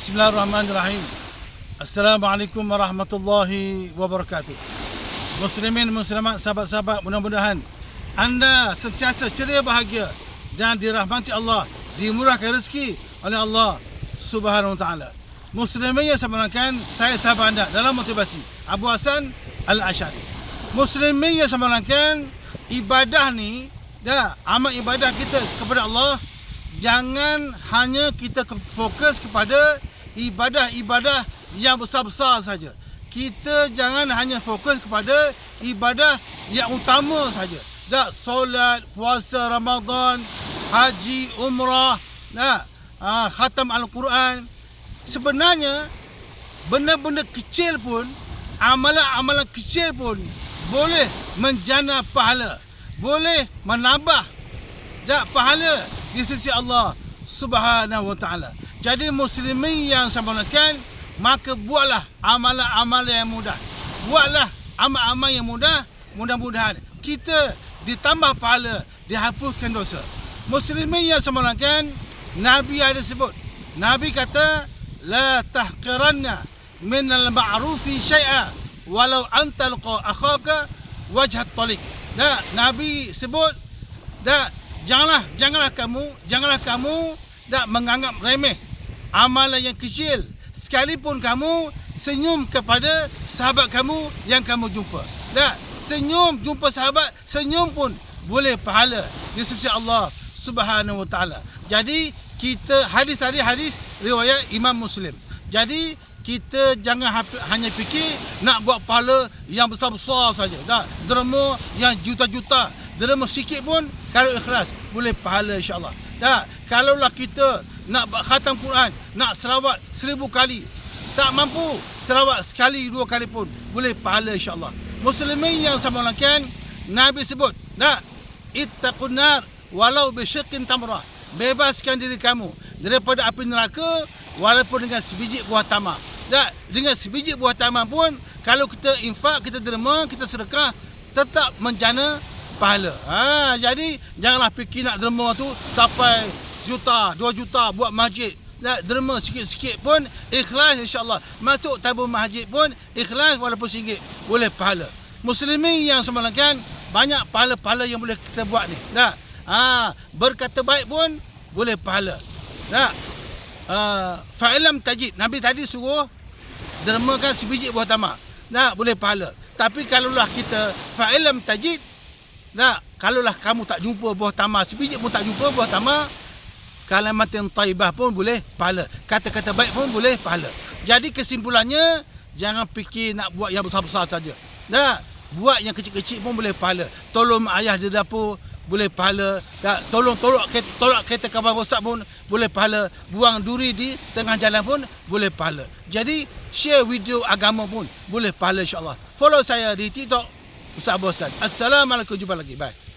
Bismillahirrahmanirrahim. Assalamualaikum warahmatullahi wabarakatuh. Muslimin, muslimat, sahabat-sahabat, mudah-mudahan anda sentiasa ceria bahagia dan dirahmati Allah, dimurahkan rezeki oleh Allah Subhanahu wa taala. Muslimin yang saya mengenalkan, saya sahabat anda dalam motivasi, Abu Hasan Al-Asy'ari. Muslimin yang saya mengenalkan, ibadah ni amal ibadah kita kepada Allah, jangan hanya kita fokus kepada ibadah-ibadah yang besar-besar saja. Kita jangan hanya fokus kepada ibadah yang utama saja. Solat, puasa Ramadan, haji, umrah, khatam Al-Quran. Sebenarnya benda-benda kecil pun, amalan-amalan kecil pun boleh menjana pahala, boleh menambah pahala di sisi Allah Subhanahu wa taala. Jadi muslimin yang saya muliakan, maka buatlah amalan-amalan yang mudah. Buatlah amal-amal yang mudah, mudah-mudahan kita ditambah pahala, dihapuskan dosa. Muslimin yang saya muliakan, Nabi ada sebut. Nabi kata, la tahqiranna minal ma'rufi syai'a walau anta alqa akhaka wajhat taliq. Nabi sebut, janganlah kamu menganggap remeh amalan yang kecil, sekalipun kamu senyum kepada sahabat kamu yang kamu jumpa. Senyum, jumpa sahabat, senyum pun boleh pahala di sisi Allah Subhanahu wa taala. Jadi kita, hadis tadi hadis riwayat Imam Muslim. Jadi kita jangan hanya fikir nak buat pahala yang besar-besar saja. Derma yang juta-juta, derma sikit pun kalau ikhlas boleh pahala insya-Allah. Kalaulah kita nak khatam Quran, nak selawat 1000 kali, tak mampu selawat sekali 2 kali pun boleh pahala insya-Allah. Muslimin yang saya muliakan, Nabi sebut, ittaqun nar walau bisyiqqin tamrah. Bebaskan diri kamu daripada api neraka walaupun dengan sebiji buah tamar. Dengan sebiji buah tamar pun kalau kita infak, kita derma, kita sedekah, tetap menjana pahala. Jadi janganlah fikir nak derma tu sampai juta, 2 juta buat masjid. Derma sikit-sikit pun ikhlas insya-Allah. Masuk tabung masjid pun ikhlas walaupun RM1 boleh pahala. Muslimin yang semulakan, banyak pahala-pahala yang boleh kita buat ni. Berkata baik pun boleh pahala. Fa'ilam tajid, Nabi tadi suruh dermakan sebiji buah tamar. Boleh pahala. Tapi kalaulah kita fa'ilam tajid, kalaulah kamu tak jumpa buah tamar, sebiji pun tak jumpa buah tamar, kalimatin taibah pun boleh pahala. Kata-kata baik pun boleh pahala. Jadi kesimpulannya, jangan fikir nak buat yang besar-besar saja. Buat yang kecil-kecil pun boleh pahala. Tolong ayah di dapur boleh pahala. Tolak kereta kawan rosak pun boleh pahala. Buang duri di tengah jalan pun boleh pahala. Jadi share video agama pun boleh pahala insya-Allah. Follow saya di TikTok Ustaz Abu Hasan. Assalamualaikum, jumpa lagi. Bye.